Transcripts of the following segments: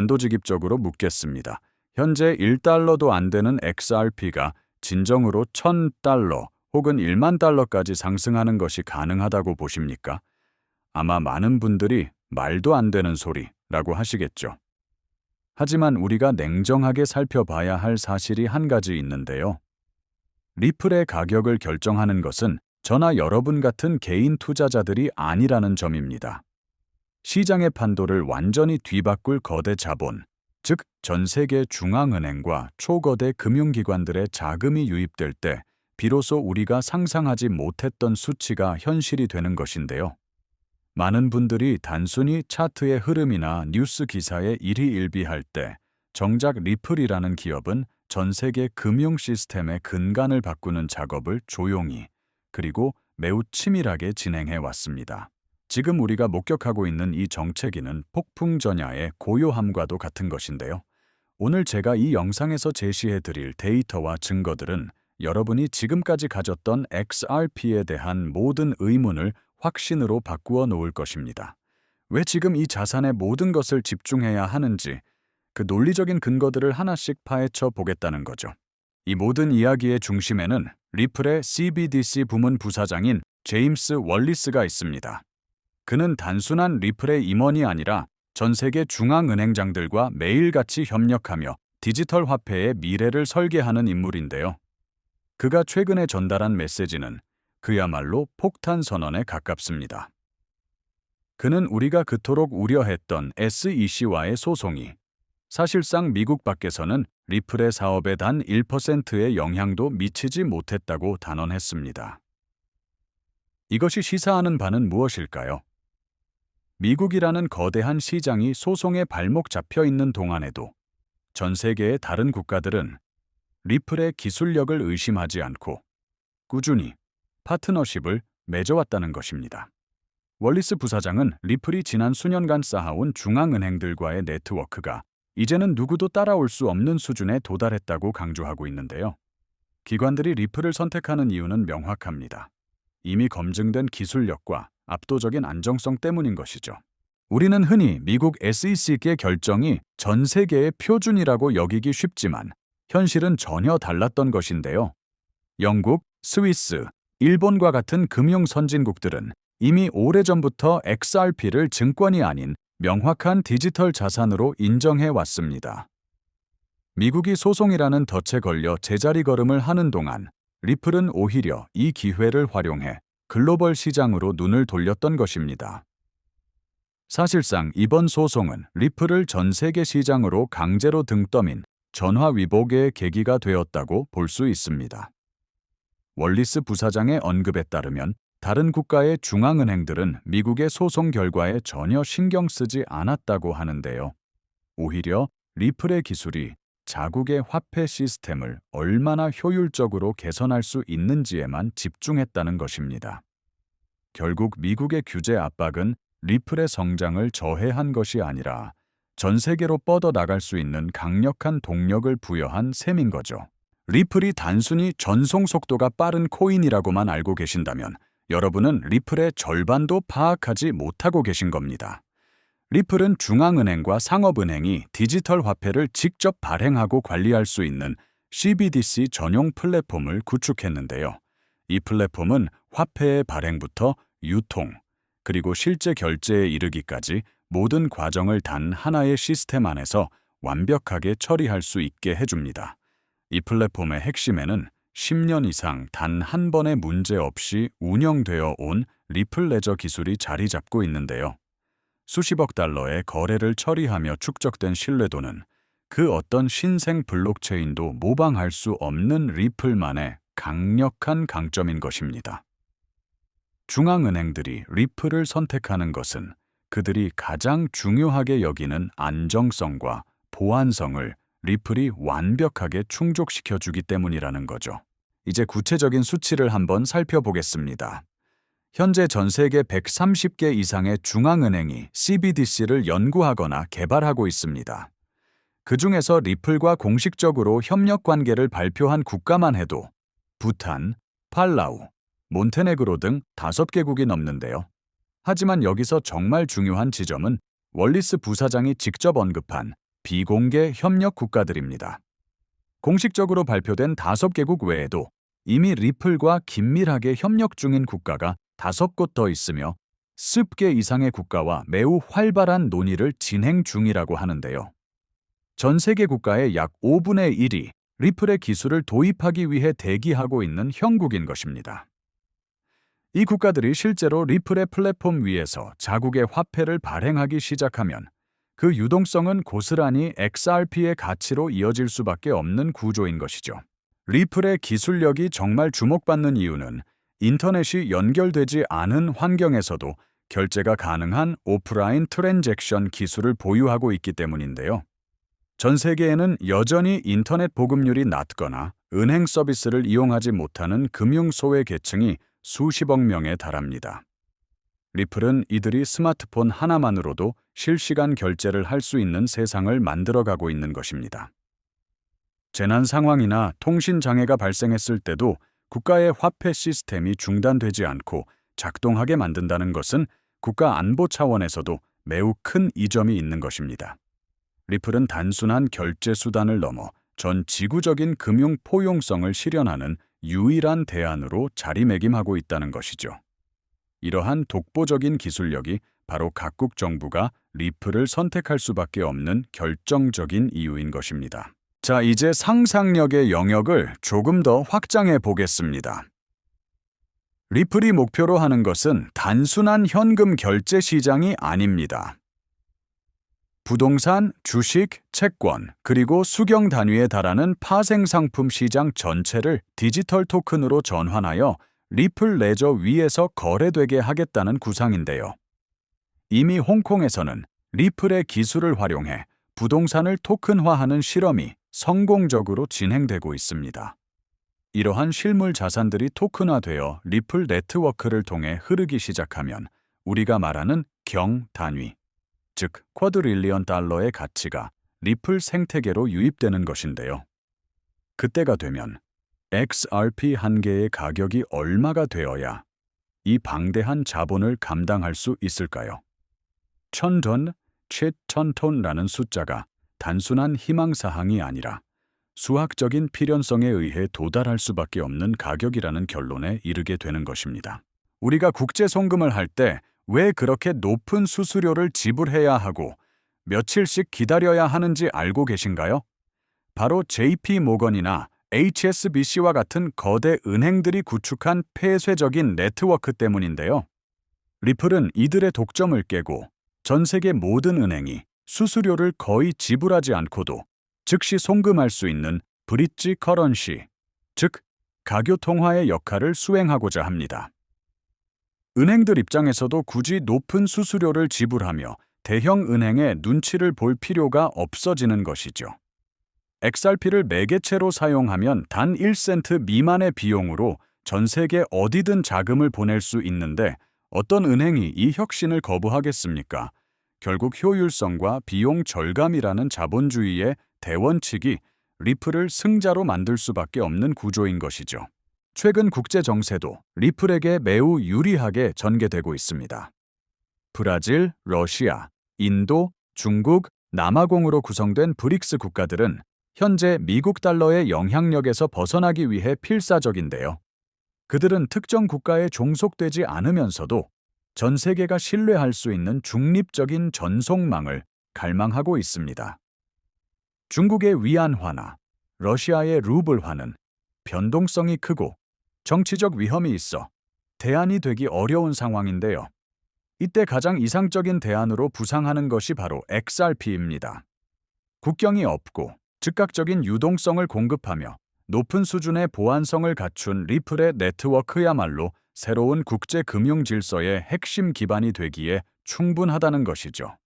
단도직입적으로 묻겠습니다. 현재 1달러도 안 되는 XRP가 진정으로 1000달러 혹은 1만 달러까지 상승하는 것이 가능하다고 보십니까? 아마 많은 분들이 말도 안 되는 소리라고 하시겠죠. 하지만 우리가 냉정하게 살펴봐야 할 사실이 한 가지 있는데요. 리플의 가격을 결정하는 것은 저나 여러분 같은 개인 투자자들이 아니라는 점입니다. 시장의 판도를 완전히 뒤바꿀 거대 자본, 즉 전 세계 중앙은행과 초거대 금융기관들의 자금이 유입될 때 비로소 우리가 상상하지 못했던 수치가 현실이 되는 것인데요. 많은 분들이 단순히 차트의 흐름이나 뉴스 기사에 일희일비할 때 정작 리플이라는 기업은 전 세계 금융 시스템의 근간을 바꾸는 작업을 조용히 그리고 매우 치밀하게 진행해 왔습니다. 지금 우리가 목격하고 있는 이 정체기는 폭풍전야의 고요함과도 같은 것인데요. 오늘 제가 이 영상에서 제시해 드릴 데이터와 증거들은 여러분이 지금까지 가졌던 XRP에 대한 모든 의문을 확신으로 바꾸어 놓을 것입니다. 왜 지금 이 자산의 모든 것을 집중해야 하는지 그 논리적인 근거들을 하나씩 파헤쳐 보겠다는 거죠. 이 모든 이야기의 중심에는 리플의 CBDC 부문 부사장인 제임스 월리스가 있습니다. 그는 단순한 리플의 임원이 아니라 전 세계 중앙은행장들과 매일같이 협력하며 디지털 화폐의 미래를 설계하는 인물인데요. 그가 최근에 전달한 메시지는 그야말로 폭탄 선언에 가깝습니다. 그는 우리가 그토록 우려했던 SEC와의 소송이 사실상 미국 밖에서는 리플의 사업에 단 1%의 영향도 미치지 못했다고 단언했습니다. 이것이 시사하는 바는 무엇일까요? 미국이라는 거대한 시장이 소송에 발목 잡혀 있는 동안에도 전 세계의 다른 국가들은 리플의 기술력을 의심하지 않고 꾸준히 파트너십을 맺어왔다는 것입니다. 월리스 부사장은 리플이 지난 수년간 쌓아온 중앙은행들과의 네트워크가 이제는 누구도 따라올 수 없는 수준에 도달했다고 강조하고 있는데요. 기관들이 리플을 선택하는 이유는 명확합니다. 이미 검증된 기술력과 압도적인 안정성 때문인 것이죠. 우리는 흔히 미국 SEC의 결정이 전 세계의 표준이라고 여기기 쉽지만 현실은 전혀 달랐던 것인데요. 영국, 스위스, 일본과 같은 금융 선진국들은 이미 오래전부터 XRP를 증권이 아닌 명확한 디지털 자산으로 인정해 왔습니다. 미국이 소송이라는 덫에 걸려 제자리 걸음을 하는 동안 리플은 오히려 이 기회를 활용해 글로벌 시장으로 눈을 돌렸던 것입니다. 사실상 이번 소송은 리플을 전 세계 시장으로 강제로 등 떠민 전화위복의 계기가 되었다고 볼 수 있습니다. 월리스 부사장의 언급에 따르면 다른 국가의 중앙은행들은 미국의 소송 결과에 전혀 신경 쓰지 않았다고 하는데요. 오히려 리플의 기술이 자국의 화폐 시스템을 얼마나 효율적으로 개선할 수 있는지에만 집중했다는 것입니다. 결국 미국의 규제 압박은 리플의 성장을 저해한 것이 아니라 전 세계로 뻗어나갈 수 있는 강력한 동력을 부여한 셈인 거죠. 리플이 단순히 전송 속도가 빠른 코인이라고만 알고 계신다면 여러분은 리플의 절반도 파악하지 못하고 계신 겁니다. 리플은 중앙은행과 상업은행이 디지털 화폐를 직접 발행하고 관리할 수 있는 CBDC 전용 플랫폼을 구축했는데요. 이 플랫폼은 화폐의 발행부터 유통, 그리고 실제 결제에 이르기까지 모든 과정을 단 하나의 시스템 안에서 완벽하게 처리할 수 있게 해줍니다. 이 플랫폼의 핵심에는 10년 이상 단 한 번의 문제 없이 운영되어 온 리플 레저 기술이 자리 잡고 있는데요. 수십억 달러의 거래를 처리하며 축적된 신뢰도는 그 어떤 신생 블록체인도 모방할 수 없는 리플만의 강력한 강점인 것입니다. 중앙은행들이 리플을 선택하는 것은 그들이 가장 중요하게 여기는 안정성과 보안성을 리플이 완벽하게 충족시켜주기 때문이라는 거죠. 이제 구체적인 수치를 한번 살펴보겠습니다. 현재 전 세계 130개 이상의 중앙은행이 CBDC를 연구하거나 개발하고 있습니다. 그 중에서 리플과 공식적으로 협력 관계를 발표한 국가만 해도 부탄, 팔라우, 몬테네그로 등 5개국이 넘는데요. 하지만 여기서 정말 중요한 지점은 월리스 부사장이 직접 언급한 비공개 협력 국가들입니다. 공식적으로 발표된 5개국 외에도 이미 리플과 긴밀하게 협력 중인 국가가 5곳 더 있으며 10개 이상의 국가와 매우 활발한 논의를 진행 중이라고 하는데요. 전 세계 국가의 약 5분의 1이 리플의 기술을 도입하기 위해 대기하고 있는 형국인 것입니다. 이 국가들이 실제로 리플의 플랫폼 위에서 자국의 화폐를 발행하기 시작하면 그 유동성은 고스란히 XRP의 가치로 이어질 수밖에 없는 구조인 것이죠. 리플의 기술력이 정말 주목받는 이유는 인터넷이 연결되지 않은 환경에서도 결제가 가능한 오프라인 트랜잭션 기술을 보유하고 있기 때문인데요. 전 세계에는 여전히 인터넷 보급률이 낮거나 은행 서비스를 이용하지 못하는 금융 소외 계층이 수십억 명에 달합니다. 리플은 이들이 스마트폰 하나만으로도 실시간 결제를 할 수 있는 세상을 만들어가고 있는 것입니다. 재난 상황이나 통신 장애가 발생했을 때도 국가의 화폐 시스템이 중단되지 않고 작동하게 만든다는 것은 국가 안보 차원에서도 매우 큰 이점이 있는 것입니다. 리플은 단순한 결제 수단을 넘어 전 지구적인 금융 포용성을 실현하는 유일한 대안으로 자리매김하고 있다는 것이죠. 이러한 독보적인 기술력이 바로 각국 정부가 리플을 선택할 수밖에 없는 결정적인 이유인 것입니다. 자, 이제 상상력의 영역을 조금 더 확장해 보겠습니다. 리플이 목표로 하는 것은 단순한 현금 결제 시장이 아닙니다. 부동산, 주식, 채권, 그리고 수경 단위에 달하는 파생 상품 시장 전체를 디지털 토큰으로 전환하여 리플 레저 위에서 거래되게 하겠다는 구상인데요. 이미 홍콩에서는 리플의 기술을 활용해 부동산을 토큰화하는 실험이 성공적으로 진행되고 있습니다. 이러한 실물 자산들이 토큰화되어 리플 네트워크를 통해 흐르기 시작하면 우리가 말하는 경 단위, 즉 쿼드릴리언 달러의 가치가 리플 생태계로 유입되는 것인데요. 그때가 되면 XRP 한 개의 가격이 얼마가 되어야 이 방대한 자본을 감당할 수 있을까요? 1000톤, 7000톤라는 숫자가 단순한 희망사항이 아니라 수학적인 필연성에 의해 도달할 수밖에 없는 가격이라는 결론에 이르게 되는 것입니다. 우리가 국제 송금을 할 때 왜 그렇게 높은 수수료를 지불해야 하고 며칠씩 기다려야 하는지 알고 계신가요? 바로 JP 모건이나 HSBC와 같은 거대 은행들이 구축한 폐쇄적인 네트워크 때문인데요. 리플은 이들의 독점을 깨고 전 세계 모든 은행이 수수료를 거의 지불하지 않고도 즉시 송금할 수 있는 브릿지 커런시, 즉 가교 통화의 역할을 수행하고자 합니다. 은행들 입장에서도 굳이 높은 수수료를 지불하며 대형 은행의 눈치를 볼 필요가 없어지는 것이죠. XRP를 매개체로 사용하면 단 1센트 미만의 비용으로 전 세계 어디든 자금을 보낼 수 있는데 어떤 은행이 이 혁신을 거부하겠습니까? 결국 효율성과 비용 절감이라는 자본주의의 대원칙이 리플을 승자로 만들 수밖에 없는 구조인 것이죠. 최근 국제 정세도 리플에게 매우 유리하게 전개되고 있습니다. 브라질, 러시아, 인도, 중국, 남아공으로 구성된 브릭스 국가들은 현재 미국 달러의 영향력에서 벗어나기 위해 필사적인데요. 그들은 특정 국가에 종속되지 않으면서도 전 세계가 신뢰할 수 있는 중립적인 전송망을 갈망하고 있습니다. 중국의 위안화나 러시아의 루블화는 변동성이 크고 정치적 위험이 있어 대안이 되기 어려운 상황인데요. 이때 가장 이상적인 대안으로 부상하는 것이 바로 XRP입니다. 국경이 없고 즉각적인 유동성을 공급하며 높은 수준의 보안성을 갖춘 리플의 네트워크야말로 새로운 국제 금융 질서의 핵심 기반이 되기에 충분하다는 것이죠.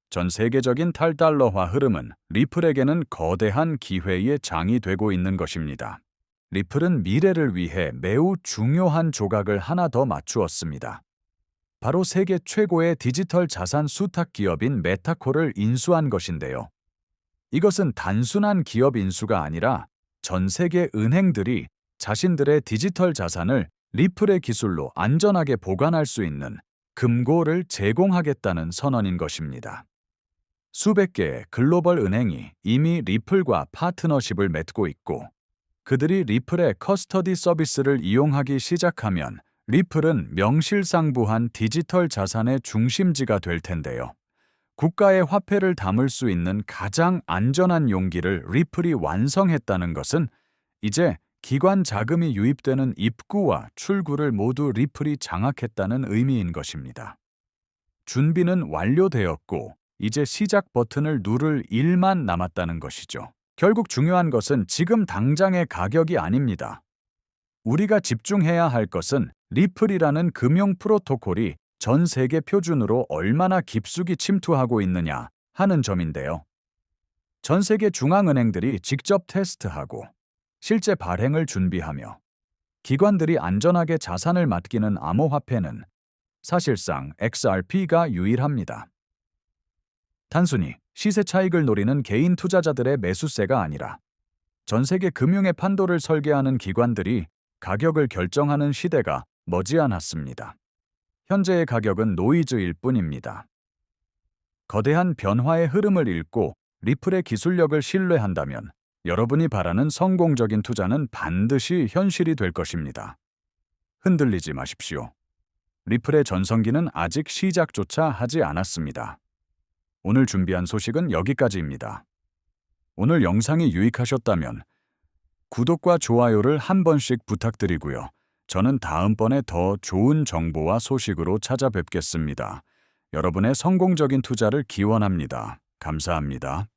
전 세계적인 탈달러화 흐름은 리플에게는 거대한 기회의 장이 되고 있는 것입니다. 리플은 미래를 위해 매우 중요한 조각을 하나 더 맞추었습니다. 바로 세계 최고의 디지털 자산 수탁 기업인 메타코를 인수한 것인데요. 이것은 단순한 기업 인수가 아니라 전 세계 은행들이 자신들의 디지털 자산을 리플의 기술로 안전하게 보관할 수 있는 금고를 제공하겠다는 선언인 것입니다. 수백 개의 글로벌 은행이 이미 리플과 파트너십을 맺고 있고, 그들이 리플의 커스터디 서비스를 이용하기 시작하면 리플은 명실상부한 디지털 자산의 중심지가 될 텐데요. 국가의 화폐를 담을 수 있는 가장 안전한 용기를 리플이 완성했다는 것은 이제 기관 자금이 유입되는 입구와 출구를 모두 리플이 장악했다는 의미인 것입니다. 준비는 완료되었고, 이제 시작 버튼을 누를 일만 남았다는 것이죠. 결국 중요한 것은 지금 당장의 가격이 아닙니다. 우리가 집중해야 할 것은 리플이라는 금융 프로토콜이 전 세계 표준으로 얼마나 깊숙이 침투하고 있느냐 하는 점인데요. 전 세계 중앙은행들이 직접 테스트하고 실제 발행을 준비하며 기관들이 안전하게 자산을 맡기는 암호화폐는 사실상 XRP가 유일합니다. 단순히 시세 차익을 노리는 개인 투자자들의 매수세가 아니라 전 세계 금융의 판도를 설계하는 기관들이 가격을 결정하는 시대가 머지않았습니다. 현재의 가격은 노이즈일 뿐입니다. 거대한 변화의 흐름을 읽고 리플의 기술력을 신뢰한다면 여러분이 바라는 성공적인 투자는 반드시 현실이 될 것입니다. 흔들리지 마십시오. 리플의 전성기는 아직 시작조차 하지 않았습니다. 오늘 준비한 소식은 여기까지입니다. 오늘 영상이 유익하셨다면 구독과 좋아요를 한 번씩 부탁드리고요. 저는 다음번에 더 좋은 정보와 소식으로 찾아뵙겠습니다. 여러분의 성공적인 투자를 기원합니다. 감사합니다.